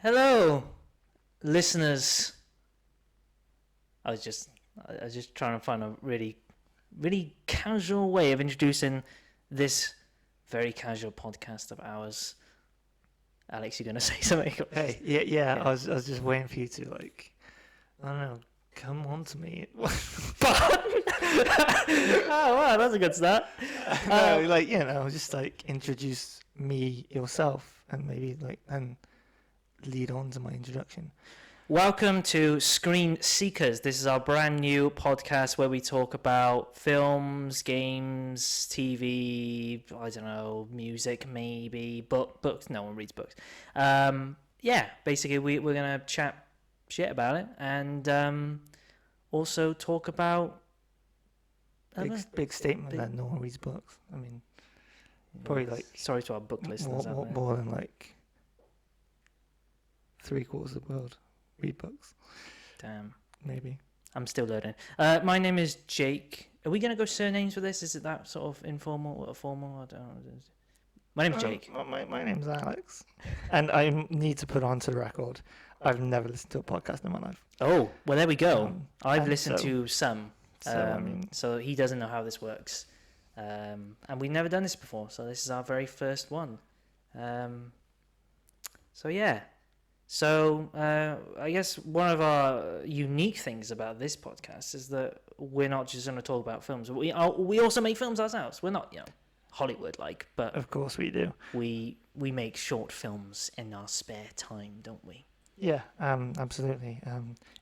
Hello, listeners. I was just trying to find a really casual way of introducing this very casual podcast of ours. Alex, you're gonna say something? Hey, yeah. I was just waiting for you to I don't know, come on to me. Oh wow, that's a good start. No, just introduce me yourself and maybe and lead on to my introduction. Welcome to Screen Seekers. This is our brand new podcast where we talk about films, games, TV, I don't know, music maybe, books. No one reads books. Basically we're going to chat shit about it and also talk about... Big statement that no one reads books. I mean, probably Sorry to our book listeners out there. More than 3/4 of the world read books. Damn. Maybe. I'm still learning. My name is Jake. Are we going to go surnames for this? Is it that sort of informal or formal? I don't know. My name's Jake. My name's Alex. And I need to put onto the record, I've never listened to a podcast in my life. Oh, well, there we go. I've listened to some. So he doesn't know how this works. And we've never done this before, so this is our very first one. So I guess one of our unique things about this podcast is that we're not just going to talk about films. We also make films ourselves. We're not, Hollywood-like, but of course we do. We make short films in our spare time, don't we? Yeah, absolutely.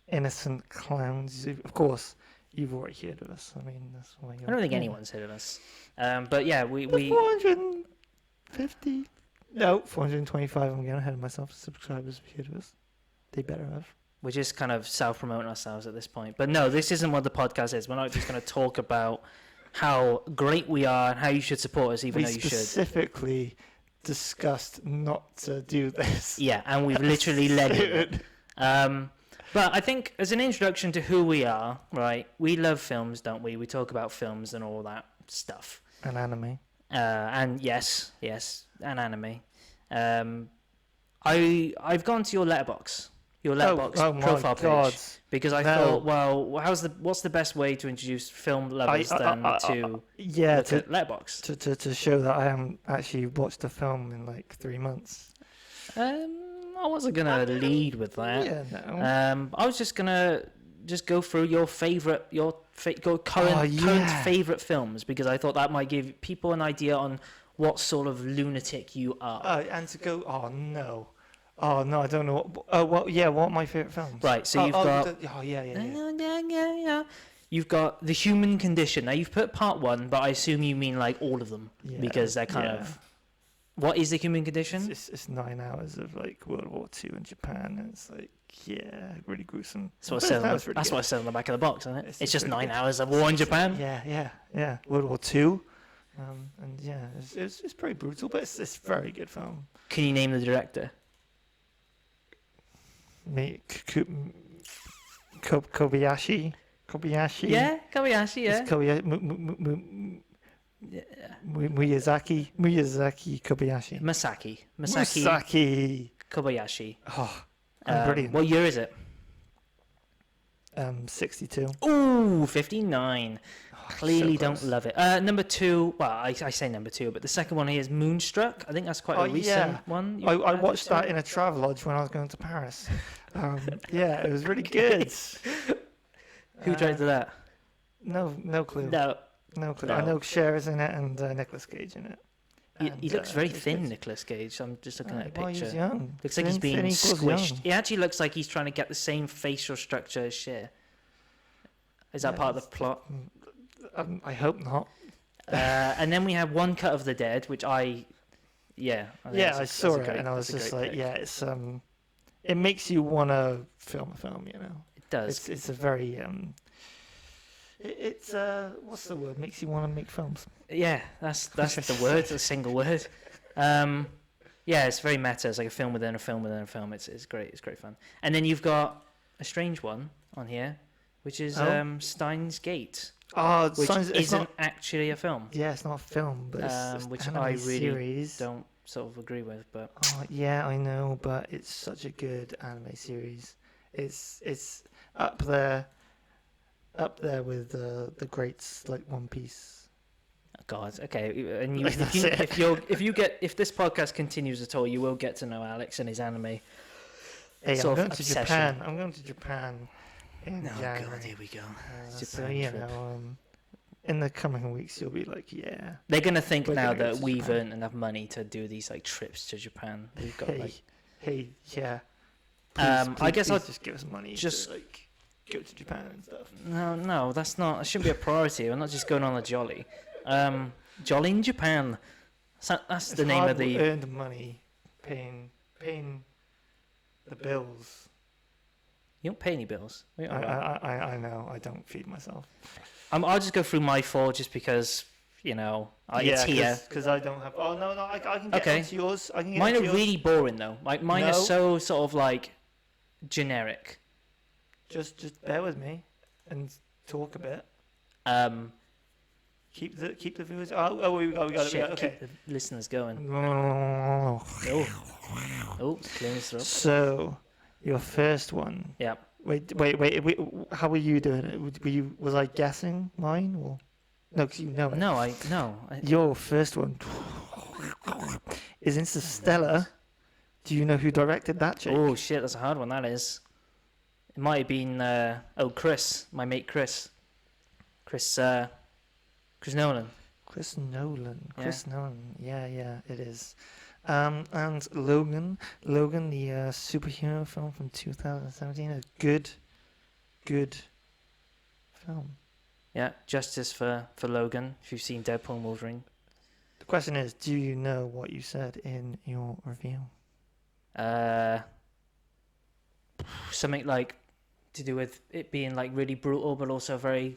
Innocent Clowns. Of course, you've already heard of us. I mean, that's why I don't think anyone's heard of us. But yeah, we 450. No, 425. I'm getting ahead of myself. Subscribers have heard of us. They better have. We're just kind of self-promoting ourselves at this point. But no, this isn't what the podcast is. We're not just going to talk about how great we are and how you should support us, even though you should. We specifically discussed not to do this. Yeah, and we've literally led it. But I think as an introduction to who we are, right, we love films, don't we? We talk about films and all that stuff. And anime. And yes, and anime. I've gone to your Letterboxd profile page because I thought, well, what's the best way to introduce film lovers to Letterboxd to show that I haven't actually watched a film in 3 months. I wasn't gonna lead with that. Yeah, no. I was just gonna go through your current favorite films because I thought that might give people an idea on what sort of lunatic you are. And to go, oh no, I don't know. What are my favorite films? Right, so you've got. Yeah. You've got The Human Condition. Now you've put part 1, but I assume you mean all of them because they're kind of. What is The Human Condition? It's 9 hours of World War II in Japan, and it's really gruesome. That's what I said on the back of the box, isn't it? It's just 9 hours of war in Japan. Yeah. World War II. And yeah, it's pretty brutal, but it's a very good film. Can you name the director? Kobayashi. Yeah, Kobayashi. Yeah. It's Miyazaki Kobayashi. Masaki Kobayashi. Oh, brilliant. What year is it? 62. Ooh, 59. Clearly so don't love it. Number 2, well, I say number 2, but the second one here is Moonstruck. I think that's quite a recent one. I watched that in a Travelodge when I was going to Paris. It was really good. Who directed that? No clue. No clue. No. I know Cher is in it and Nicolas Cage in it. He looks very thin, Nicolas Cage. I'm just looking at a picture. He's young. Looks like he's being squished. He actually looks like he's trying to get the same facial structure as Cher. Is that part of the plot? I hope not. And then we have One Cut of the Dead, which I saw it and I was just it's it makes you want to film a film, It does. It's a very it's what's the word? Makes you want to make films. Yeah, that's the word, a single word. It's very meta. It's like a film within a film within a film. It's great. It's great fun. And then you've got a strange one on here, which is Steins Gate. Which isn't actually a film. Yeah, it's not a film, but it's which an I anime really series. don't sort of agree with, but Oh, yeah, I know, but it's such a good anime series. It's up there, with the greats like One Piece. God, okay. And you, Like, that's it. if this podcast continues at all, you will get to know Alex and his anime. Hey, I'm sort of going to obsession. Japan. I'm going to Japan in Oh January. God, here we go. So Japan you trip. know, in the coming weeks, you'll be like, yeah. They're gonna think We're now gonna go that to we've Japan. earned enough money to do these like trips to Japan. We've got Hey, like. hey, yeah. I Please, guess I'll just give us money just- to like go to Japan and stuff. No, that's not. That shouldn't be a priority. We're not just going on a jolly. Jolly in Japan. That's the It's name hard of the. earned money, paying the bills. You don't pay any bills. Wait, I know. I don't feed myself. I'll just go through my four just because it's here. because I don't have. Oh no, I can get Okay. onto yours. I can get Mine are onto yours. really boring though. Like mine are No. so sort of like generic. Just bear with me and talk a bit. Keep the viewers. We got it. Shit, Okay. keep the listeners going. So Oh, clearing his throat. your first one. Yeah. Wait. How were you doing it? Was I guessing mine or no? Because you know it. No. Your first one is Interstellar. Do you know who directed that, Jake? Oh shit, that's a hard one. That is. It might have been Chris, my mate Chris. Chris Nolan. Chris Nolan. Yeah. Chris Nolan. Yeah, it is. And Logan, the superhero film from 2017, a good film. Yeah, justice for Logan. If you've seen Deadpool and Wolverine. The question is, do you know what you said in your review? Something like to do with it being like really brutal, but also very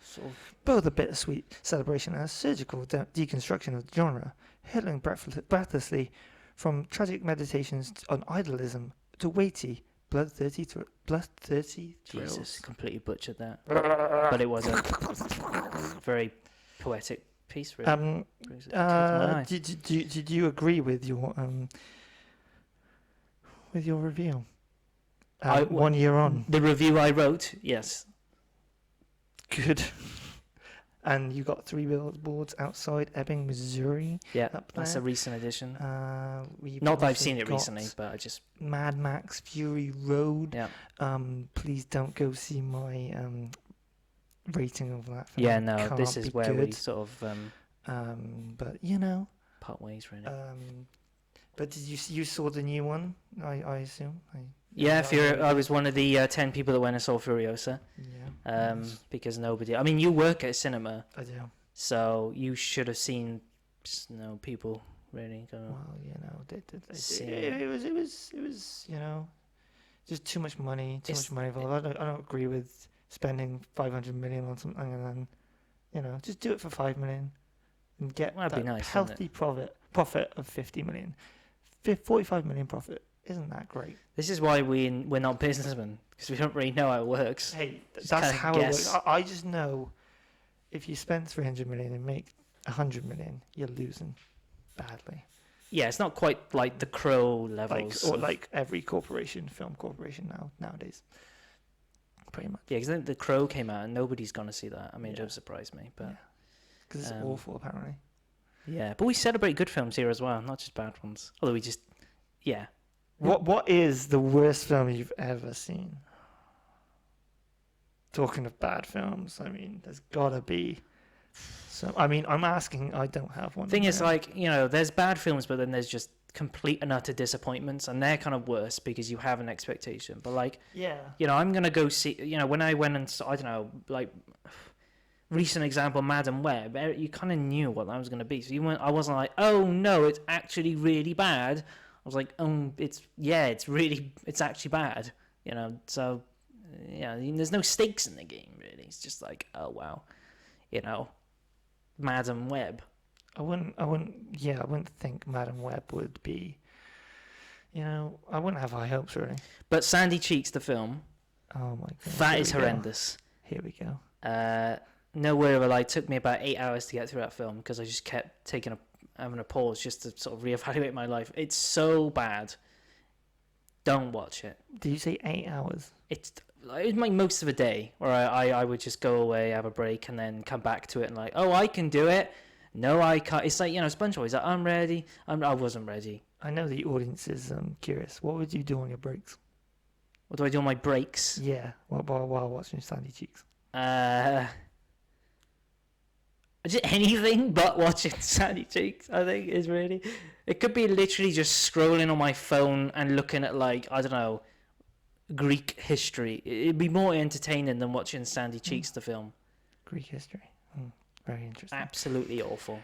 sort of. Both a bittersweet celebration and a surgical deconstruction of the genre, hurtling breathlessly from tragic meditations on idealism to weighty, bloodthirsty thrills. Jesus, completely butchered that. But it was a very poetic piece, really. Brings it to my eye. Did you agree with your review? 1 year on. The review I wrote, yes. Good. And you got 3 billboards outside Ebbing, Missouri. Yeah, Up that's a there. recent addition. We've Not that I've also seen it got recently, but I just. Mad Max Fury Road. Yeah. Please don't go see my rating of that film. Yeah, no, Can't this is be where we good. sort of But you know. part ways, really. But did you saw the new one? I assume. Yeah, I was one of the 10 people that went and saw Furiosa. Yeah. Because nobody. I mean, you work at a cinema, I do. so you should have seen, people really go. Well, See. it was just too much money. It's- I don't agree with spending 500 million on something and then, just do it for 5 million and get That'd be that nice, healthy profit of 50 million. 45 million profit. Isn't that great? This is why we're not businessmen, because we don't really know how it works. Hey, Just that's kinda how guess. it works. I just know if you spend 300 million and make 100 million, you're losing badly. Yeah, it's not quite like the Crow levels. Like every film corporation nowadays. Pretty much. Yeah, because the Crow came out and nobody's gonna see that. I mean, it Yeah. don't surprise me, but Because it's Um, awful, apparently. yeah. But we celebrate good films here as well, not just bad ones. Although we just, yeah. What is the worst film you've ever seen? Talking of bad films, I mean, there's gotta be. So, I mean, I'm asking. I don't have one. Thing is, now. like, there's bad films, but then there's just complete and utter disappointments, and they're kind of worse because you have an expectation. But like, yeah, I'm gonna go see. When I went and saw, I don't know, like, recent example, Madam Web, you kind of knew what that was gonna be. So I wasn't like, oh no, it's actually really bad. I was like, it's actually bad. So yeah, there's no stakes in the game really. It's just like, oh wow, Madam Web. I wouldn't think Madam Web would be. I wouldn't have high hopes really. But Sandy Cheeks, the film, Oh my god, that is horrendous. Here we go. No word of a lie. It took me about 8 hours to get through that film because I just kept taking having a pause just to sort of reevaluate my life. It's so bad. Don't watch it. Did you say 8 hours? It's like most of a day where I would just go away, have a break, and then come back to it and like, oh, I can do it. No, I can't. It's like, SpongeBob. He's like, I'm ready. I wasn't ready. I know the audience is curious. What would you do on your breaks? What do I do on my breaks? Yeah, while watching Sandy Cheeks. Just anything but watching Sandy Cheeks, I think, is really... It could be literally just scrolling on my phone and looking at, like, I don't know, Greek history. It'd be more entertaining than watching Sandy Cheeks, the film. Greek history. Very interesting. Absolutely awful.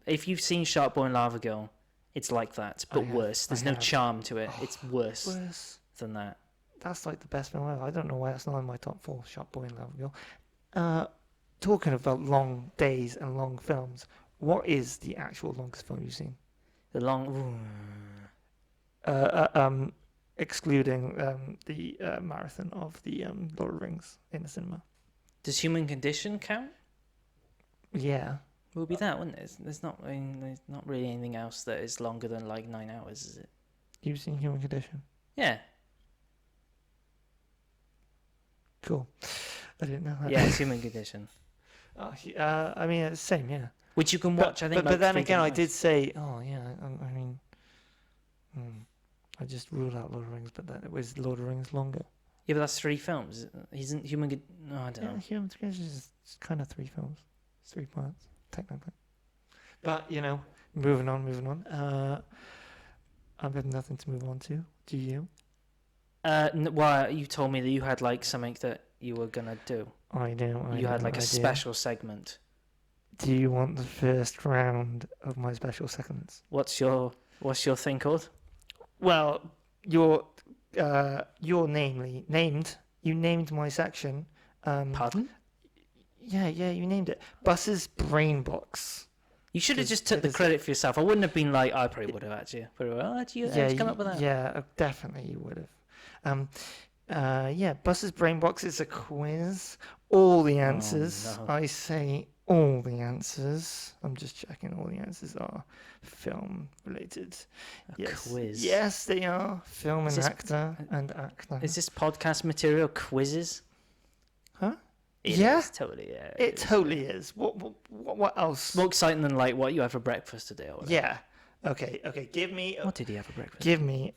If you've seen Shark Boy and Lava Girl, it's like that, but worse. There's no charm to it. It's worse than that. That's like the best film ever. I don't know why that's not in my top 4, Shark Boy and Lava Girl. Talking about long days and long films, what is the actual longest film you've seen? The long... Excluding the marathon of the Lord of the Rings in the cinema. Does Human Condition count? Yeah. It would be that, wouldn't it? There's not really anything else that is longer than like 9 hours, is it? You've seen Human Condition? Yeah. Cool. I didn't know that. Yeah, it's Human Condition. I mean, it's the same, yeah. Which you can watch, I think. But then again, I did say, I mean, I just ruled out Lord of the Rings, but that it was Lord of the Rings longer. Yeah, but that's 3 films. Isn't No, I don't know. Human Condition is kind of 3 films. It's 3 parts, technically. But, moving on. I have nothing to move on to. Do you? Well, you told me that you had like something that you were gonna do. I do. You had like a special segment. Do you want the first round of my special segments? What's your thing called? Well, you're named. You named my section. Pardon? Yeah, you named it. Bus's Brain Box. You should have just took the credit for yourself. I wouldn't have been like, I probably would have actually. Actually, come up with that. Yeah, definitely you would have. Bus's Brain Box is a quiz. All the answers. Oh, no. I say all the answers. I'm just checking all the answers are film related. Yes. Quiz? Yes, they are. Film and actor. Is this podcast material quizzes? Huh? It is, totally. Yeah, it totally is. What else? More exciting than like what you had for breakfast today or whatever. Yeah. Okay. Give me. What did you have for breakfast? Give me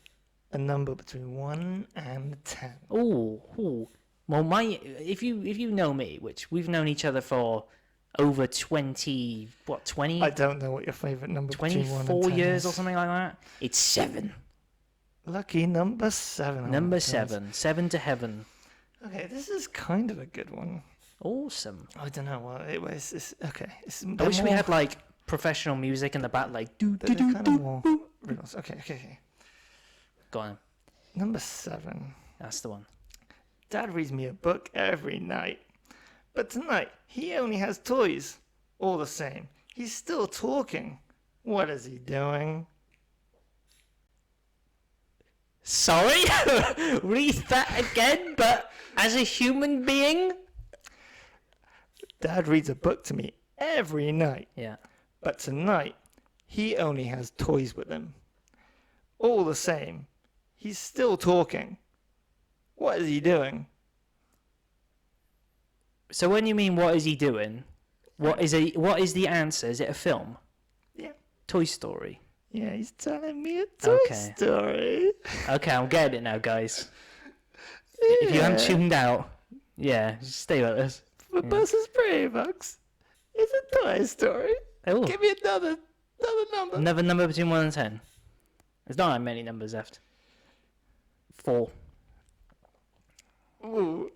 a number between 1 and 10. Ooh. Well, if you know me, which we've known each other for over 20. I don't know what your favorite number between 1 and 10 24 years is. or something like that. It's 7. Lucky number 7. Number 7. 7 to heaven. Okay, this is kind of a good one. Awesome. I don't know what it was. Okay. I wish we had like professional music in the back, like do do do kind do. of more riddles. Okay. Go on. Number 7. That's the one. Dad reads me a book every night, but tonight he only has toys. All the same, he's still talking. What is he doing? Sorry? Read that again, but as a human being? Dad reads a book to me every night. Yeah. But tonight, he only has toys with him. All the same, he's still talking. What is he doing? So when you mean what is he doing, what is the answer? Is it a film? Yeah. Toy Story. Yeah, he's telling me a toy story. Okay, I'm getting it now, guys. Yeah. If you haven't tuned out, just stay with us. For Bus's Brain Box, it's a toy story. Oh. Give me another number. Another number between 1 and 10. There's not that many numbers left. 4. Ooh.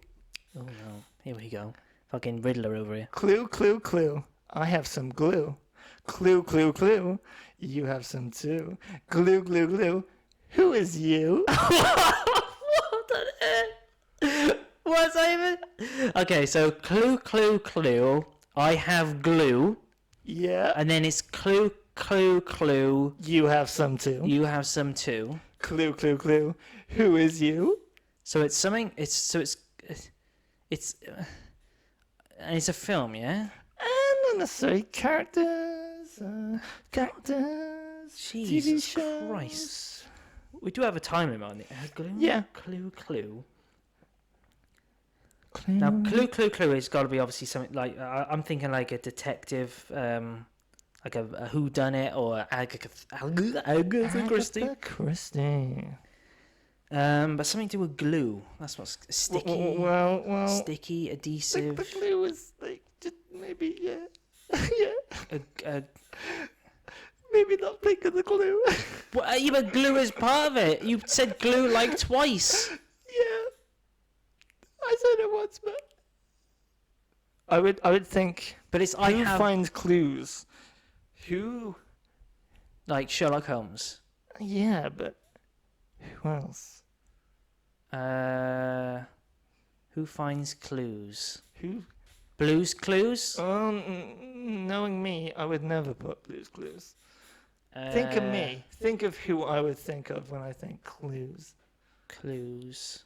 Oh no. Here we go. Fucking Riddler over here. Clue. I have some glue. Clue. You have some too. Glue. Who is you? What on earth? What's that even? Okay, so clue. I have glue. Yeah. And then it's clue. You have some too. You have some too. Clue. Who is you? So it's something. It's and it's a film, yeah. And not necessarily characters. characters, TV Jesus shows. Christ. We do have a time limit on it. Clue, Yeah. Clue. Clue. Now, Clue has got to be obviously something like I'm thinking like a detective, like a whodunit or Agatha Christie. Agatha Christie. But something to do with glue. That's what's sticky. Well, sticky, adhesive. the clue is like just maybe yeah. Maybe not think of the glue. Well, yeah, but glue is part of it. You said glue like twice. Yeah, I said it once, but I would think. But it's Who finds clues? Who? like Sherlock Holmes. Yeah, but who else? Who finds clues? Who? Blue's Clues. Knowing me, I would never put Blue's Clues. Think of me. Think of who I would think of when I think clues. Clues.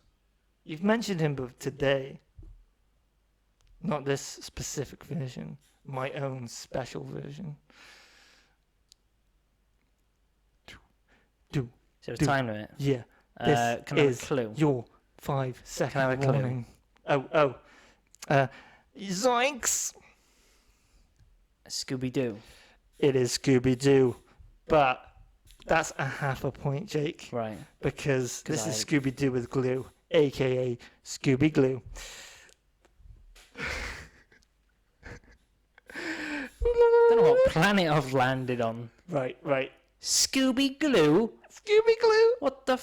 You've mentioned him today. Not this specific version. My own special version. Is there a time limit? Yeah. Can I have a clue? Your 5-second Can I have a clue? warning. Zoinks! Scooby-Doo. It is Scooby-Doo. But that's a half a point, Jake. Right. Because this is Scooby-Doo with glue, a.k.a. Scooby-Glue. I don't know what planet I've landed on. Right. Scooby-Glue? Scooby-Glue! What the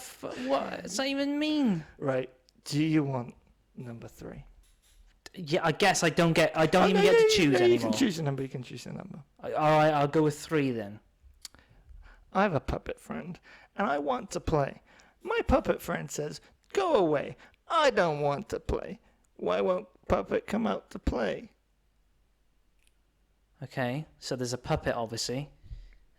what does that even mean? Right. Do you want number 3? Yeah, I guess I don't even get to choose anymore. You can choose a number. Alright, I'll go with 3 then. I have a puppet friend, and I want to play. My puppet friend says, "Go away. I don't want to play." Why won't Puppet come out to play? Okay, so there's a puppet, obviously,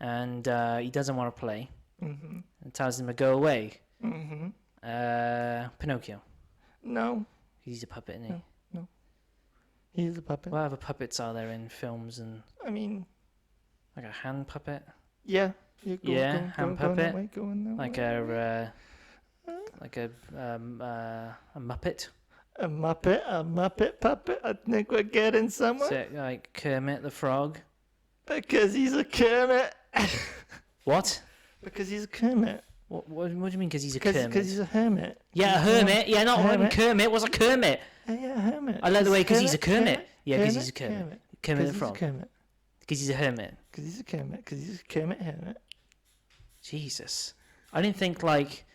and he doesn't want to play. Mm-hmm. And tells him to go away. Mm-hmm. Pinocchio. No. He's a puppet, isn't he? No. He's a puppet. What other puppets are there in films? And I mean, like a hand puppet? Yeah. Hand puppet. Go on that like way. a Muppet. A Muppet puppet. I think we're getting somewhere. So, like Kermit the Frog. Because he's a Kermit. What? Because he's a Kermit. What do you mean? Because he's a Kermit? Because he's a hermit. Yeah, a hermit. Yeah, not one Kermit. What's a Kermit? Yeah, a hermit. I like the way because he's a Kermit. Kermit. Yeah, because he's a Kermit. Kermit the Frog. Because he's a hermit. Because he's a Kermit. Because he's a Kermit hermit. Jesus. I didn't think like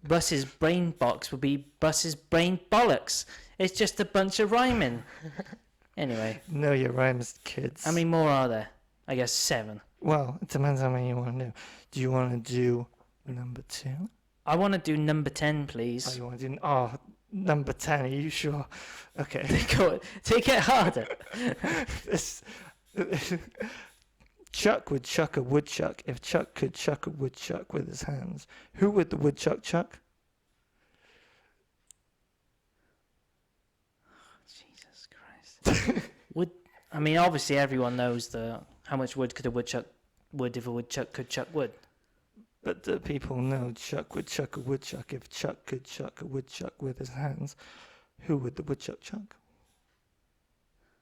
Bus's brain box would be Bus's brain bollocks. It's just a bunch of rhyming. Anyway. Know your rhymes, kids. How many more are there? I guess 7. Well, it depends how many you want to do. Do you want to do number 2? I want to do number 10, please. Oh, you want to do... Oh, number 10, are you sure? Okay. Take it harder. Chuck would chuck a woodchuck if Chuck could chuck a woodchuck with his hands. Who would the woodchuck chuck? Jesus Christ. I mean, obviously everyone knows how much wood could a woodchuck would if a woodchuck could chuck wood. But do people know Chuck would chuck a woodchuck if Chuck could chuck a woodchuck with his hands? Who would the woodchuck chuck?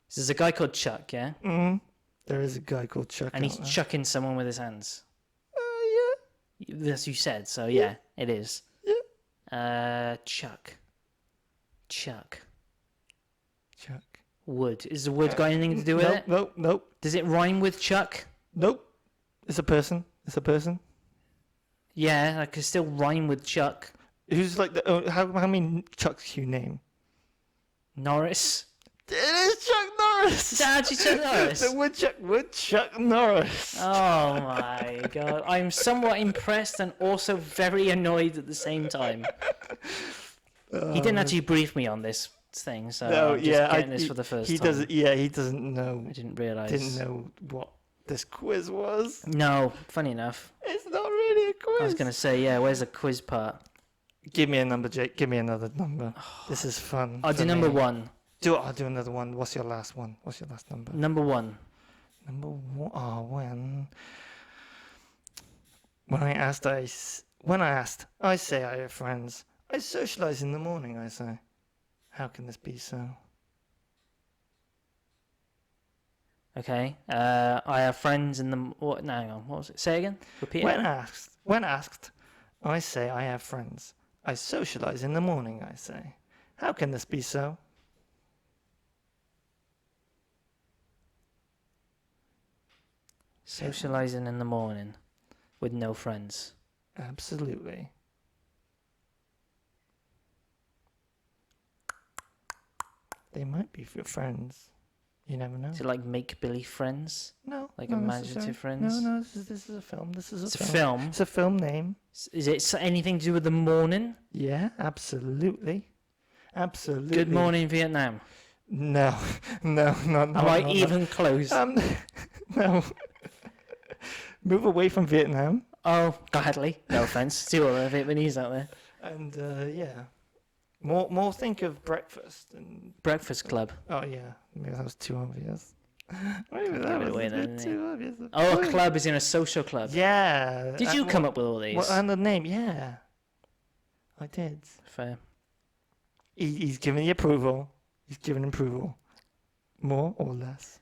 So there's a guy called Chuck, yeah? Mm-hmm. There is a guy called Chuck. And he's chucking someone with his hands. Yeah. That's what you said, so yeah, it is. Yeah. Chuck. Wood. Is the wood got anything to do with it? Nope. Does it rhyme with Chuck? Nope. It's a person. Yeah, I could still rhyme with Chuck. Who's like how many Chucks can you name? Norris. It is Chuck Norris. Is that actually Chuck Norris? The Woodchuck Norris. Oh my god. I'm somewhat impressed and also very annoyed at the same time. He didn't actually brief me on this thing, so I'm just getting this for the first time. He doesn't know. I didn't realise. Didn't know what this quiz was. No, funny enough. It's not really a quiz. I was going to say, where's the quiz part? Give me a number, Jake. Give me another number. This is fun. I'll do number 1. I'll do another one. What's your last one? What's your last number? Number 1. Number one. Oh, when I asked, I say I have friends. I socialize in the morning. I say, how can this be so? Okay. I have friends in the what? No, hang on. What was it? Say again. Repeat it. When asked, I say I have friends. I socialize in the morning. I say, how can this be so? Socializing in the morning with no friends. Absolutely. They might be your friends. You never know. Is it like make-believe friends? No. Like not imaginative necessarily. friends? No, this is a film. This is It's a a film. film. It's a film name. Is it anything to do with the morning? Yeah, absolutely. Absolutely. Good Morning Vietnam. No, no, not. Am I even close? No. Move away from Vietnam. Oh, gladly. No offense to all the Vietnamese out there. And yeah, more think of breakfast and. Breakfast Club. Oh yeah, maybe that was too obvious. Maybe Give that it was away a then, bit didn't too obvious. Oh, a club is in a social club. Yeah. Did you come up with all these? And the name? Yeah, I did. Fair. He's given the approval. He's given approval. More or less,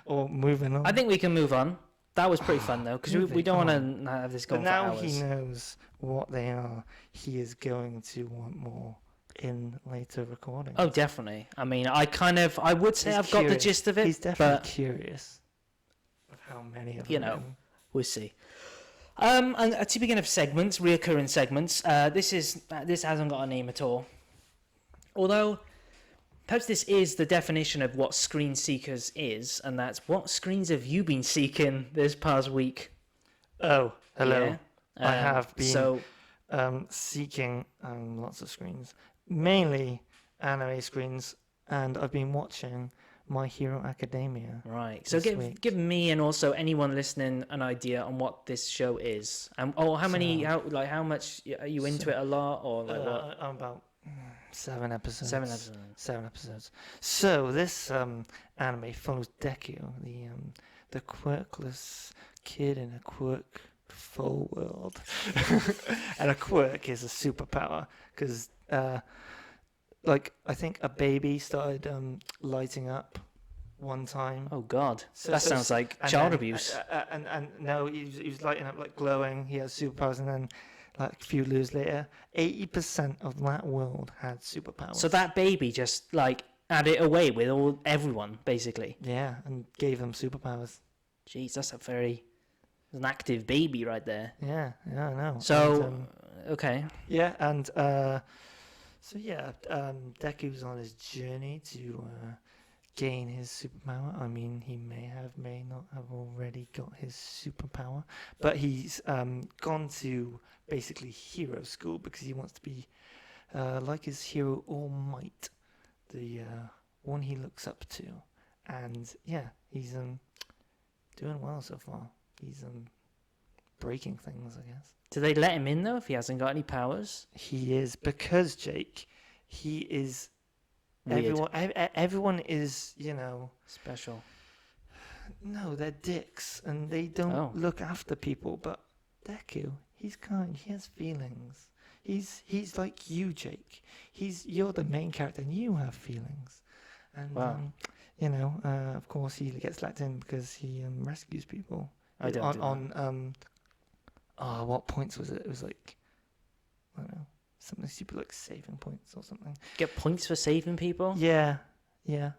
or moving on. I think we can move on. That was pretty fun though, because we don't want Moving to have this But going for now hours. he knows what they are. He is going to want more in later recordings. Oh, definitely. I mean, I would say He's I've got the curious. gist of it, He's definitely but curious of how many of You them. know. we'll see. And to begin of segments, reoccurring segments, this hasn't got a name at all. Although, perhaps this is the definition of what Screen Seekers is, and that's what screens have you been seeking this past week? Oh, hello. Yeah? I have been So, seeking lots of screens, mainly anime screens, and I've been watching My Hero Academia. right. So this week. give me and also anyone listening an idea on what this show is, and how much are you into it a lot, or like what? I'm about 7 episodes. 7 episodes. 7 episodes. So this anime follows Deku, the quirkless kid in a quirk-full world, and a quirk is a superpower because, I think a baby started lighting up one time. Oh God, So- that so- sounds like and child then- abuse. And no, he was lighting up, like glowing. He has superpowers, and then like a few years later, 80% of that world had superpowers. So that baby just like had it away with everyone basically. Yeah, and gave them superpowers. Jeez, that's an active baby right there. Yeah, I know. So And, okay, yeah, and Deku's on his journey to gain his superpower. I mean, he may not have already got his superpower, but he's gone to basically hero school because he wants to be like his hero All Might, the one he looks up to. And yeah, he's doing well so far. He's breaking things, I guess. do they let him in though if he hasn't got any powers? He is, because Jake, he is Weird. everyone is, Special. no, they're dicks and they don't look after people, but Deku, he's kind, he has feelings. He's like you, Jake. You're the main character and you have feelings. And Wow. of course he gets let in because he rescues people. I don't do What points was it? It was like, I don't know, something stupid like saving points or something. Get points for saving people. Yeah. In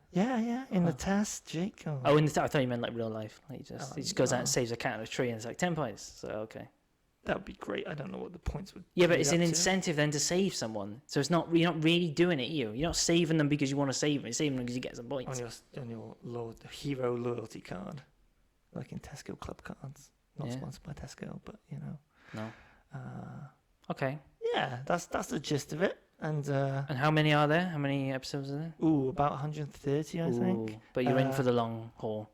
the Huh. test, Jake. Oh, I thought you meant like real life. Like he just goes out no. and saves a cat in a tree, and it's like 10 points. So okay. That would be great. I don't know what the points would. Yeah, but lead it's up an to. incentive then to save someone. So you're not really doing it. You're not saving them because you want to save them. You're saving them because you get some points. on your hero loyalty card, like in Tesco club cards. Not Yeah. sponsored by Tesco, but No. Uh, Okay. yeah, that's the gist of it. And And how many are there? How many episodes are there? about 130, I think. Ooh, but you're in for the long haul.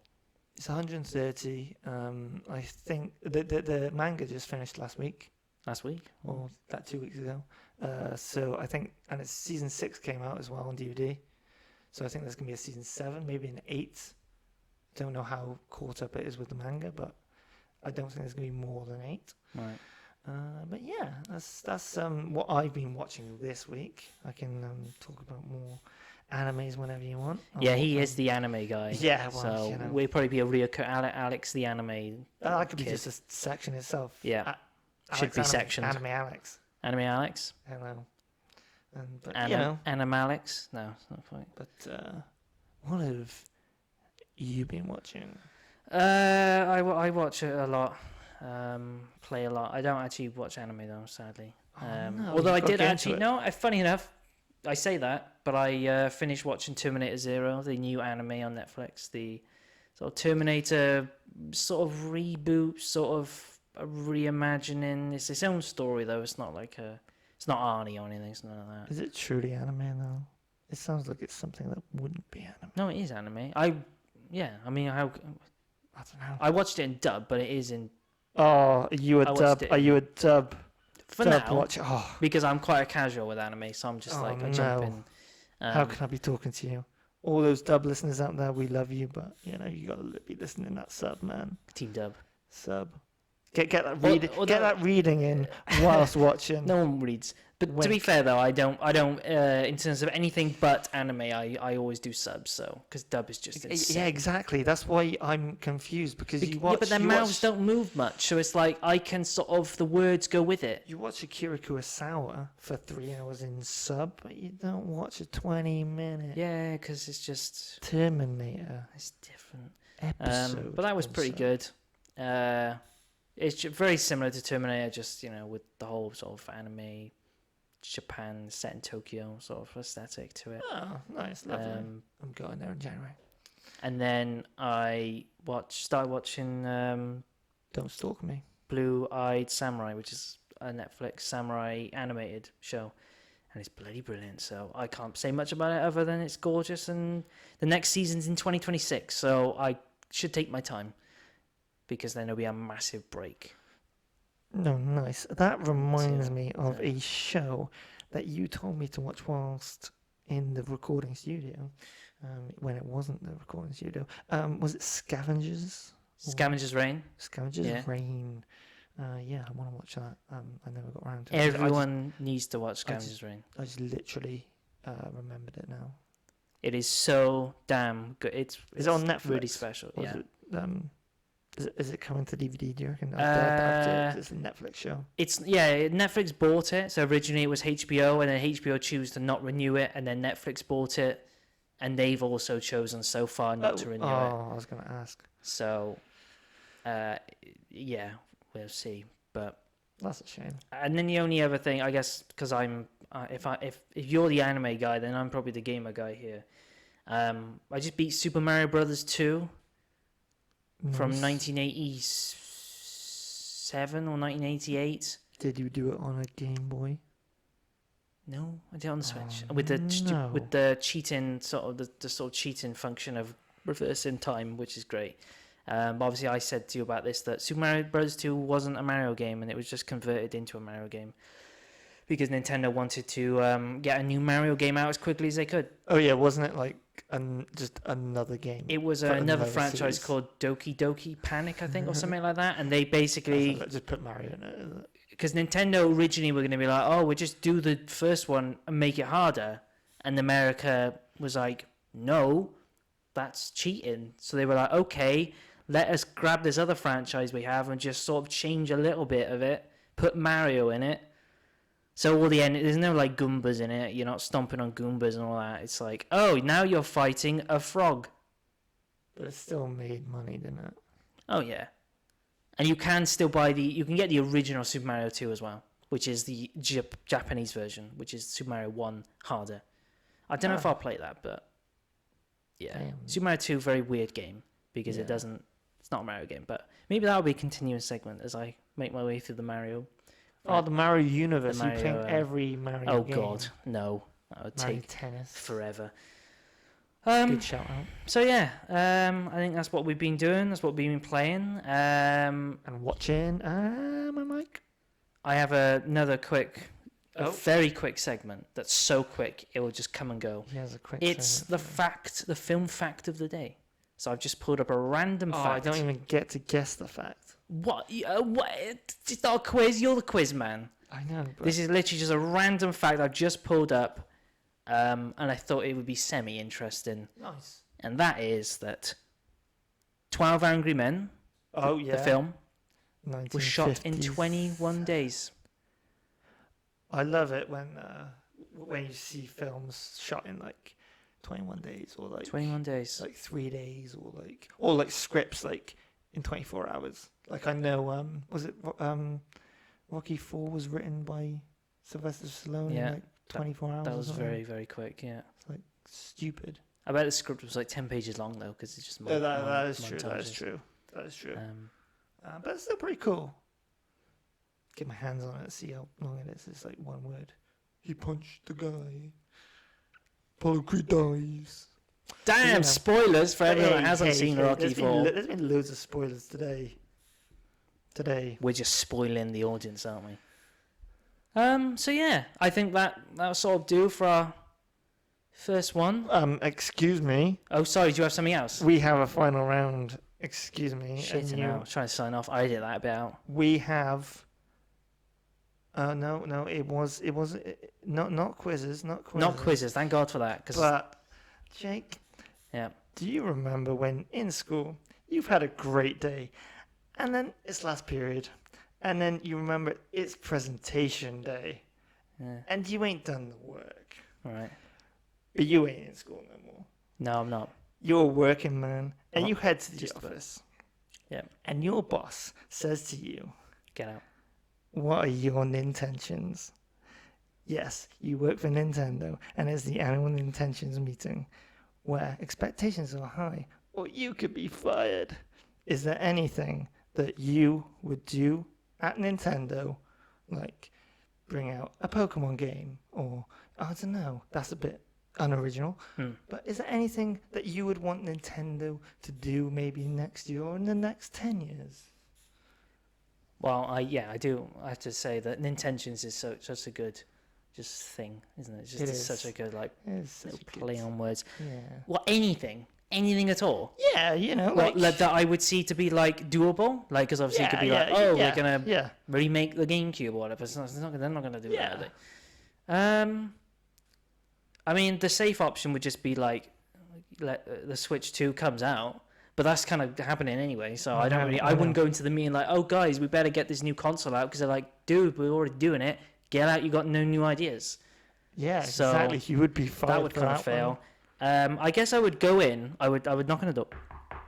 It's 130. I think the manga just finished last week, Last week? or that 2 weeks ago. So I think, and it's season 6 came out as well on DVD. So I think there's gonna be a season 7, maybe an 8. don't know how caught up it is with the manga, but I don't think there's going to be more than 8. Right. But yeah, that's what I've been watching this week. I can talk about more animes whenever you want. Yeah, he is the anime guy. Yeah, well, so you know. we'll probably be a Alex the anime. That could be kid. just a section itself. Yeah, should be sectioned. Anime Alex. Anime Alex. Hello. But you know. Anime Alex. No, it's not funny. But what have you been watching? I watch it a lot. Play a lot. I don't actually watch anime though, sadly. No, although I you've got did to get actually. into it. No, funny enough, I say that, but I finished watching Terminator Zero, the new anime on Netflix. The sort of Terminator sort of reboot, sort of a reimagining. It's its own story though. It's not like it's not Arnie or anything. It's none of that. Is it truly anime though? It sounds like it's something that wouldn't be anime. No, it is anime. I mean, I don't know. I watched it in dub, but it is in Oh, are you a I watched dub? it Are you a dub? for dub now. watch? Oh, Because I'm quite a casual with anime, so I'm just Oh, like I jump no. in. how can I be talking to you? All those dub listeners out there, we love you, but you know you gotta be listening that sub, man. Team Dub? Sub. Get that reading. Or Get that reading in whilst watching. No one reads. But to be Wink. fair though, I don't. In terms of anything but anime, I always do subs. So because dub is just insane. Yeah, exactly. That's why I'm confused because you watch. Yeah, but their you mouths watch, don't move much, so it's like I can sort of the words go with it. You watch Akira Kurosawa for 3 hours in sub, but you don't watch a 20-minute Yeah, because it's just Terminator it's different. episode. But that was in pretty sub. good. It's very similar to Terminator, just with the whole sort of anime, Japan set in Tokyo sort of aesthetic to it. Oh, nice, lovely. I'm going there in January. And then I started watching Don't stalk me. Blue-Eyed Samurai, which is a Netflix samurai animated show, and it's bloody brilliant. So I can't say much about it other than it's gorgeous, and the next season's in 2026, so I should take my time because then there'll be a massive break. No, nice. That reminds So, me of a show that you told me to watch whilst in the recording studio, when it wasn't the recording studio. Was it Scavengers? Scavenger's Reign. Scavengers Yeah. Reign. Yeah, I want to watch that. I never got around to it. Everyone needs to watch Scavenger's Reign. I just literally remembered it now. It is so damn good. It's Is it on Netflix? really special. Or Yeah. Is it coming to DVD? Do you reckon? It's a Netflix show. Netflix bought it. So originally it was HBO, and then HBO chose to not renew it, and then Netflix bought it, and they've also chosen so far not to renew it. I was going to ask. So, yeah, we'll see. But That's a shame. and then the only other thing, I guess, because I'm if you're the anime guy, then I'm probably the gamer guy here. I just beat Super Mario Brothers 2 from Nice. 1987 or 1988. Did you do it on a Game Boy? No, I did it on the Switch Oh, with the no. with the cheating sort of the sort of cheating function of reversing time, which is great. But obviously, I said to you about this that Super Mario Bros. 2 wasn't a Mario game, and it was just converted into a Mario game because Nintendo wanted to get a new Mario game out as quickly as they could. Oh yeah, wasn't it like just another game? It was For another another franchise series. called Doki Doki Panic, I think, or something like that, and they basically. Just put Mario in it. Is it? Because Nintendo originally were going to be like, oh, we'll just do the first one and make it harder. And America was like, no, that's cheating. So they were like, okay, let us grab this other franchise we have and just sort of change a little bit of it, put Mario in it. So all the end, there's no like Goombas in it. You're not stomping on Goombas and all that. It's like, oh, now you're fighting a frog. But it still made money, didn't it? Oh, yeah. And you can still you can get the original Super Mario 2 as well, which is the Japanese version, which is Super Mario 1 harder. I don't know if I'll play that, but yeah. Damn. Super Mario 2, very weird game because it's not a Mario game, but maybe that'll be a continuous segment as I make my way through the Mario. Oh, the Mario universe. Mario, you think every Mario Oh, game. God, no. That would Mario take Tennis. forever. Good shout out. So yeah, I think that's what we've been doing. That's what we've been playing. And watching my mic. I have another Oh. very quick segment that's so quick it will just come and go. He has a quick. It's segment the for me. film fact of the day. So I've just pulled up a random Oh, I fact. don't even get to guess the fact. What? What? It's not a quiz. You're the quiz man. I know. But This is literally just a random fact I've just pulled up, and I thought it would be semi-interesting. nice. And that is that 12 Angry Men, Oh yeah. the film, was shot in 1950s. 21 days. I love it when you see films shot in like 21 days or like 21 days. like 3 days or like scripts like in 24 hours. Like I know was it Rocky 4 was written by Sylvester Stallone Yeah, in like 24 hours. That or was something. very, very quick, yeah. It's like stupid. I bet the script was like 10 pages long, though, because it's just That is true. That montages. is true. That is true. Um, But it's still pretty cool. Get my hands on it, see how long it is. It's like one word. He punched the guy. Apollo Creed dies. damn, You know. spoilers for everyone that hasn't seen Rocky there's 4. There's been loads of spoilers today. We're just spoiling the audience, aren't we? So yeah, I think that'll sort of do for our first one. Excuse me. Oh, sorry, do you have something else? We have a final round. Excuse me. Shit, and no, I was trying to sign off. I did that bit out. We have. No, it was not quizzes, not quizzes. Not quizzes, thank God for that. But Jake, Yeah. do you remember when in school you've had a great day, and then it's last period, and then you remember it's presentation day, Yeah. and you ain't done the work, All right. but you ain't in school no more. No, I'm not. You're a working man, and Oh, you head to the just about. office. Yeah. And your boss says to you, Get out. "What are your Ninten-tions?" Yes, you work for Nintendo, and it's the annual Ninten-tions meeting, where expectations are high, or you could be fired. Is there anything that you would do at Nintendo, like bring out a Pokemon game, or I don't know, that's a bit unoriginal, but is there anything that you would want Nintendo to do maybe next year or in the next 10 years? Well, I do. I have to say that Ninten-tions is such a good just thing, isn't it? It is. Such a good like It's such little a good- play on words. Yeah. Well, anything at all. Yeah, you know, Well, like that I would see to be like doable, like because obviously it could be like, yeah, oh, yeah, we're gonna yeah. remake the GameCube or whatever. They're not gonna do Yeah. that, are they? I mean, the safe option would just be like, let the Switch 2 comes out, but that's kind of happening anyway. So I don't really, I wouldn't go into the meeting like, oh guys, we better get this new console out because they're like, dude, we're already doing it. Get out, you got no new ideas. Yeah, So, exactly. You would be fired That would for kind of fail. I guess I would go in. I would knock on the door.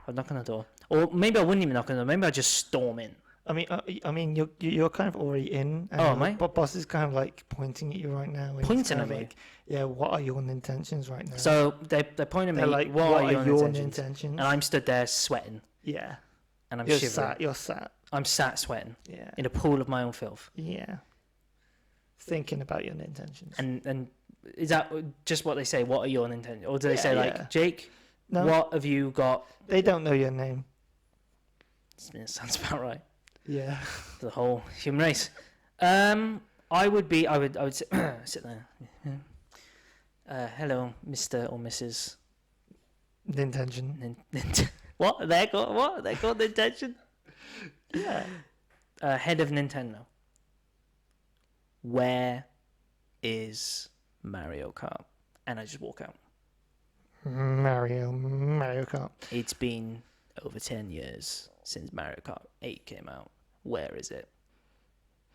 I'd knock on the door, or maybe I wouldn't even knock on the door. Maybe I'd just storm in. I mean, you're kind of already in. And Oh, am I? But boss is kind of like pointing at you right now. and he's Pointing kind at of me? like, yeah, what are your Intentions right now? So they're pointing at me. they're like, what are your intentions? Intentions? And I'm stood there sweating, Yeah, and I'm you're shivering. sat. You're sat. I'm sat sweating Yeah, in a pool of my own filth. yeah. Thinking about your Intentions. And is that just what they say? What are your intentions? Or do they Yeah, say like, yeah. Jake, No, what have you got? they don't know your name. It sounds about right. Yeah. The whole human race. I would sit, sit there. Hello, Mr. or Mrs. Nintention. What? They're called what? They're called Nintention? Yeah. Head of Nintendo. Where is Mario Kart? And I just walk out. Mario Kart. It's been over 10 years since Mario Kart 8 came out. Where is it?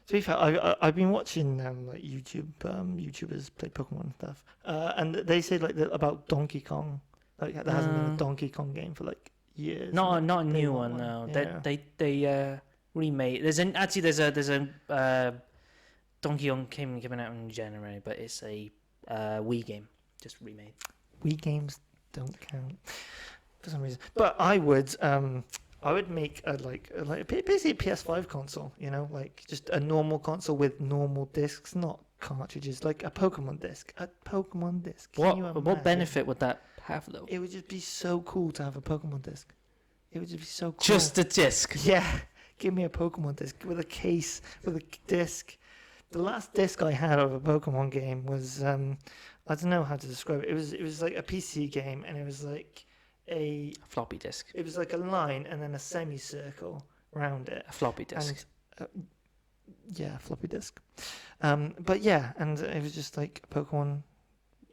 To be fair, I've been watching like YouTubers play Pokemon and stuff, and they say like about Donkey Kong, like there hasn't been a Donkey Kong game for like years. Not and a they new want one, no. Yeah. They remade. There's a Donkey Kong coming out in January, but it's a Wii game, just remade. Wii games don't count for some reason. But I would make a basically a PS5 console, you know, like just a normal console with normal discs, not cartridges, like a Pokemon disc. A Pokemon disc. Can you What imagine? benefit would that have though? It would just be so cool to have a Pokemon disc. It would just be so cool. Just a disc. Yeah, give me a Pokemon disc with a case, with a disc. The last disc I had of a Pokemon game was I don't know how to describe it. It was like a PC game, and it was like a Floppy disk. it was like a line and then a semicircle around it. A floppy disk. And floppy disk. But yeah, and it was just like Pokemon.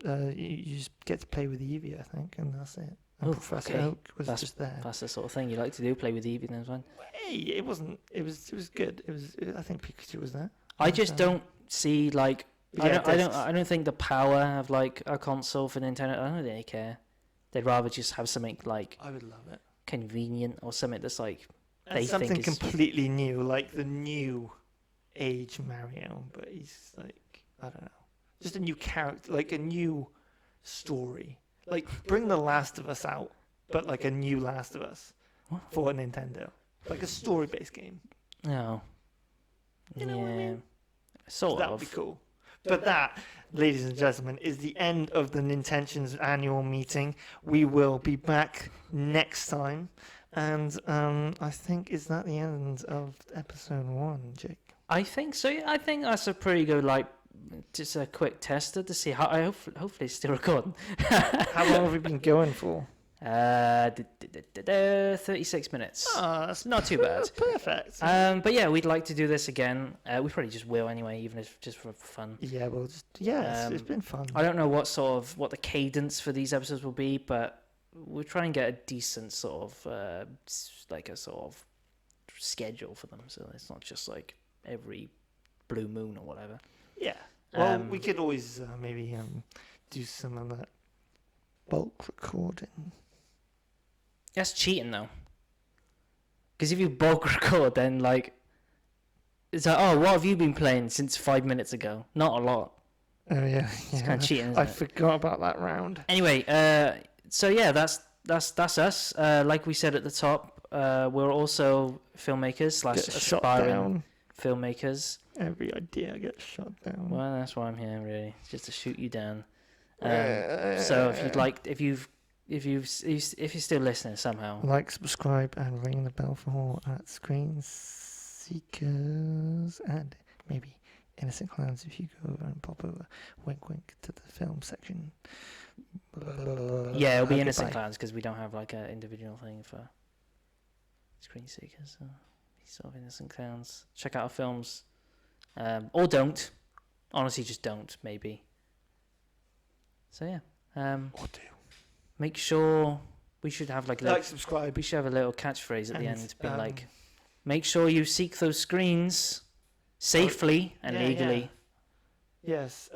You just get to play with Eevee, I think, and that's it. And Oh, Professor okay. Oak was just there. That's the sort of thing you like to do, play with Eevee then, one. Hey, it wasn't. It was good. I think Pikachu was there. I just don't see like. Yeah, I don't think the power of like a console for Nintendo. I don't really care. They'd rather just have something like I would love it. convenient or something that's like And they something think is completely new, like the new age Mario, but he's like, I don't know, just a new character, like a new story. Like bring The Last of Us out, but like a new Last of Us for Nintendo, like a story-based game. no. You know what I mean? Sort That of. would be cool. But that, ladies and gentlemen, is the end of the Ninten-tions annual meeting. We will be back next time. And I think, is that the end of episode 1, Jake? I think so. Yeah, I think that's a pretty good like just a quick tester to see how. Hopefully it's still recording. How long have we been going for? 36 minutes. Oh, that's Not too bad. That's perfect. But yeah, we'd like to do this again. We probably just will anyway, even if just for fun. Yeah, well, it's been fun. I don't know what the cadence for these episodes will be, but we'll try and get a decent sort of like a sort of schedule for them, so it's not just like every blue moon or whatever. Yeah. Well, we could always maybe do some of that bulk recording. That's cheating though, because if you bulk record, then like it's like, oh, what have you been playing since 5 minutes ago? Not a lot. Oh yeah, It's kind of cheating. I Isn't it? forgot about that round. Anyway, so yeah, that's us. Like we said at the top, we're also filmmakers / Get shot aspiring down. filmmakers. Every idea gets shot down. Well, that's why I'm here, really, just to shoot you down. So if you'd like, if you're still listening somehow, Like, subscribe, and ring the bell for more at Screen Seekers, and maybe Innocent Clowns if you go over and pop over. Wink, wink to the film section. yeah, it'll be Okay, Innocent bye. Clowns because we don't have like an individual thing for Screen Seekers. So sort of Innocent Clowns. Check out our films, or don't. Honestly, just don't. Maybe. So yeah. Or do. Make sure we should have like Subscribe. we should have a little catchstay at the And, end, being like, make sure you seek those screens safely and yeah, legally. yeah. Yes.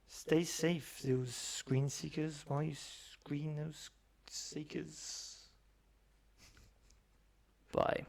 Stay safe, those screen seekers. While you screen those seekers. Bye.